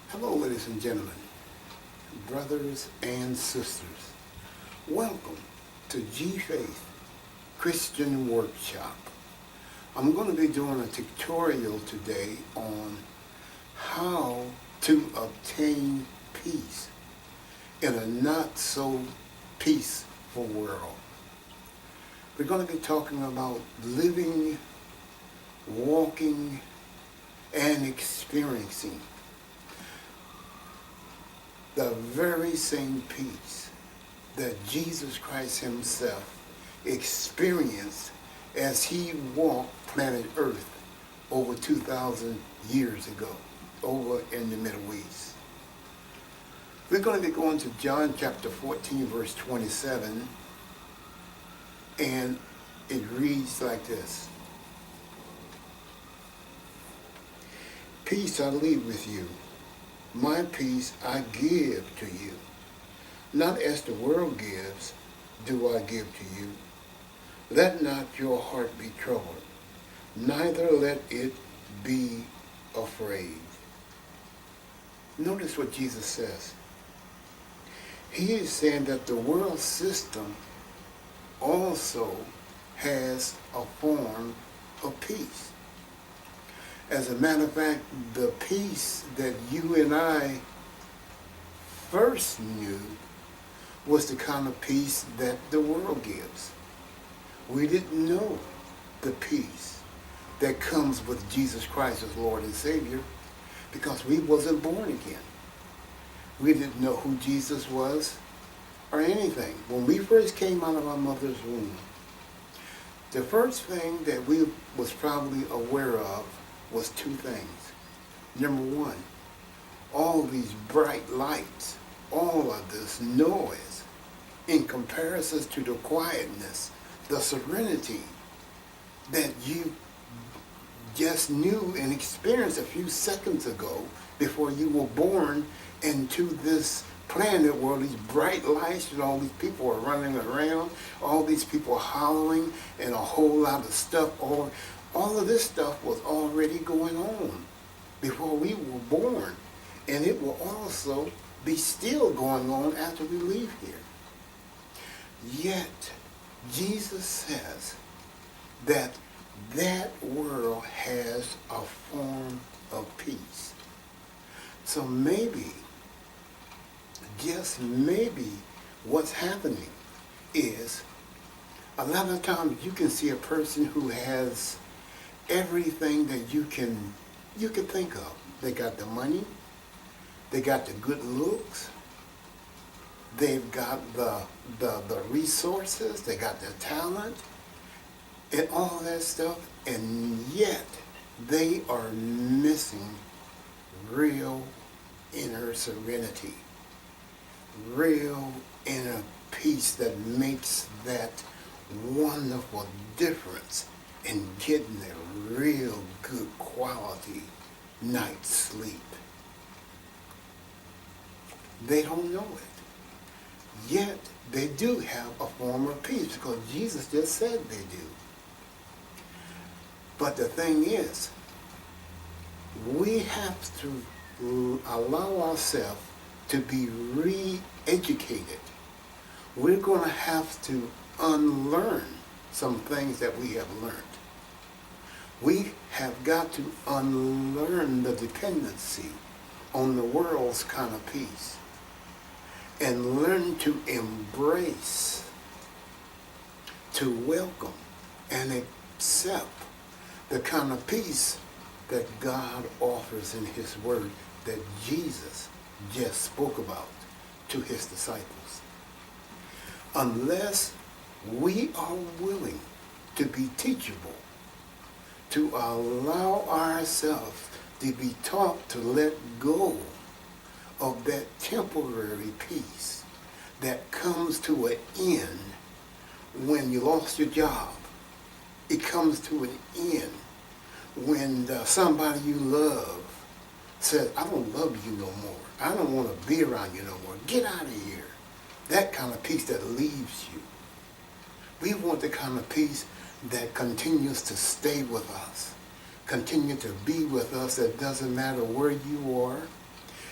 Hello, ladies and gentlemen, brothers and sisters. Welcome to gfaith Christian Workshop. I'm going to be doing a tutorial today on how to obtain peace in a not so peaceful world. We're going to be talking about living, walking, and experiencing the very same peace that Jesus Christ himself experienced as he walked planet Earth over 2,000 years ago, over in the Middle East. We're going to be going to John chapter 14, verse 27, and it reads like this. Peace I leave with you. My peace I give to you. Not as the world gives, do I give to you. Let not your heart be troubled, neither let it be afraid. Notice what Jesus says. He is saying that the world system also has a form of peace. As a matter of fact, the peace that you and I first knew was the kind of peace that the world gives. We didn't know the peace that comes with Jesus Christ as Lord and Savior because we wasn't born again. We didn't know who Jesus was or anything. When we first came out of our mother's womb, the first thing that we was probably aware of was two things. Number one, all these bright lights, all of this noise, in comparison to the quietness, the serenity that you just knew and experienced a few seconds ago before you were born into this planet where these bright lights and all these people are running around, all these people hollering, and a whole lot of stuff. All of this stuff was already going on before we were born. And it will also be still going on after we leave here. Yet, Jesus says that that world has a form of peace. So maybe, just maybe, what's happening is a lot of times you can see a person who has everything that you can think of. They got the money, they got the good looks, they've got the resources, they got the talent, and all that stuff, and yet they are missing real inner serenity, real inner peace that makes that wonderful difference in getting a real good quality night's sleep. They don't know it. Yet they do have a form of peace because Jesus just said they do. But the thing is, we have to allow ourselves to be re-educated. We're going to have to unlearn some things that we have learned. We have got to unlearn the dependency on the world's kind of peace and learn to embrace, to welcome, and accept the kind of peace that God offers in his word that Jesus just spoke about to his disciples. Unless we are willing to be teachable, to allow ourselves to be taught to let go of that temporary peace that comes to an end when you lost your job. It comes to an end when somebody you love says, I don't love you no more. I don't want to be around you no more. Get out of here. That kind of peace that leaves you. We want the kind of peace that continues to stay with us, continue to be with us. It doesn't matter where you are.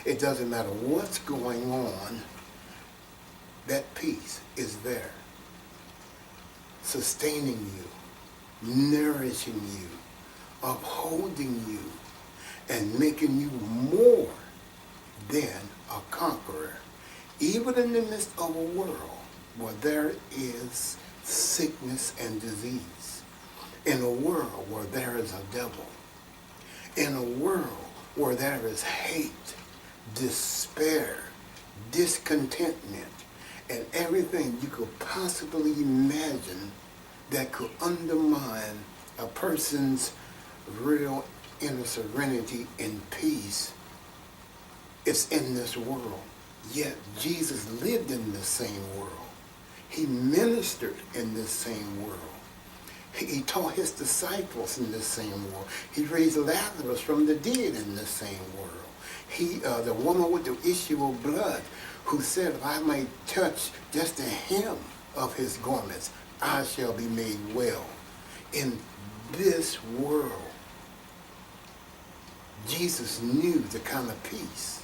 It doesn't matter what's going on, that peace is there, sustaining you, nourishing you, upholding you, and making you more than a conqueror. Even in the midst of a world where there is sickness and disease, in a world where there is a devil, in a world where there is hate, despair, discontentment, and everything you could possibly imagine that could undermine a person's real inner serenity and peace, it's in this world. Yet Jesus lived in the same world. He ministered in this same world. He taught his disciples in the same world. He raised Lazarus from the dead in the same world. The woman with the issue of blood who said, if I may touch just the hem of his garments, I shall be made well. In this world, Jesus knew the kind of peace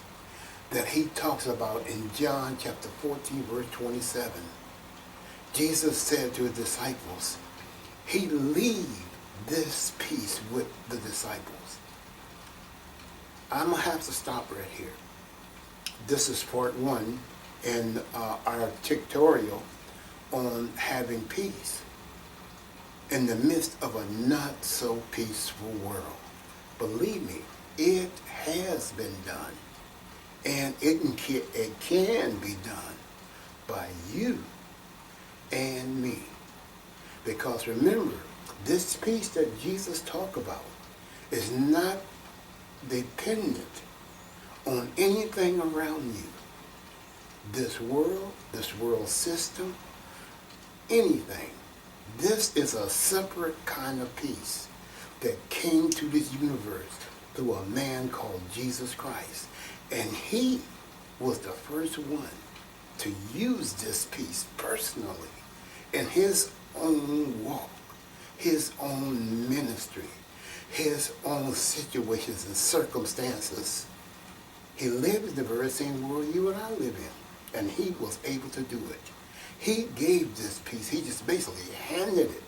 that he talks about in John chapter 14, verse 27. Jesus said to his disciples, he leave this peace with the disciples. I'm going to have to stop right here. This is part one in our tutorial on having peace in the midst of a not so peaceful world. Believe me, it has been done. And it can be done by you and me. Because remember, this peace that Jesus talked about is not dependent on anything around you. This world system, anything. This is a separate kind of peace that came to this universe through a man called Jesus Christ. And he was the first one to use this peace personally in his own walk, his own ministry, his own situations and circumstances. He lived in the very same world you and I live in, and he was able to do it. He gave this peace. He just basically handed it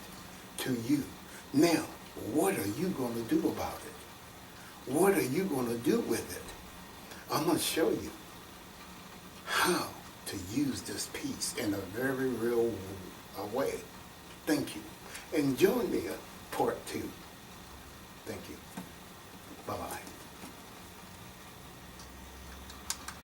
to you. Now, what are you going to do about it? What are you going to do with it? I'm going to show you how to use this peace in a very real way. Thank you. And join me at part two. Thank you. Bye-bye.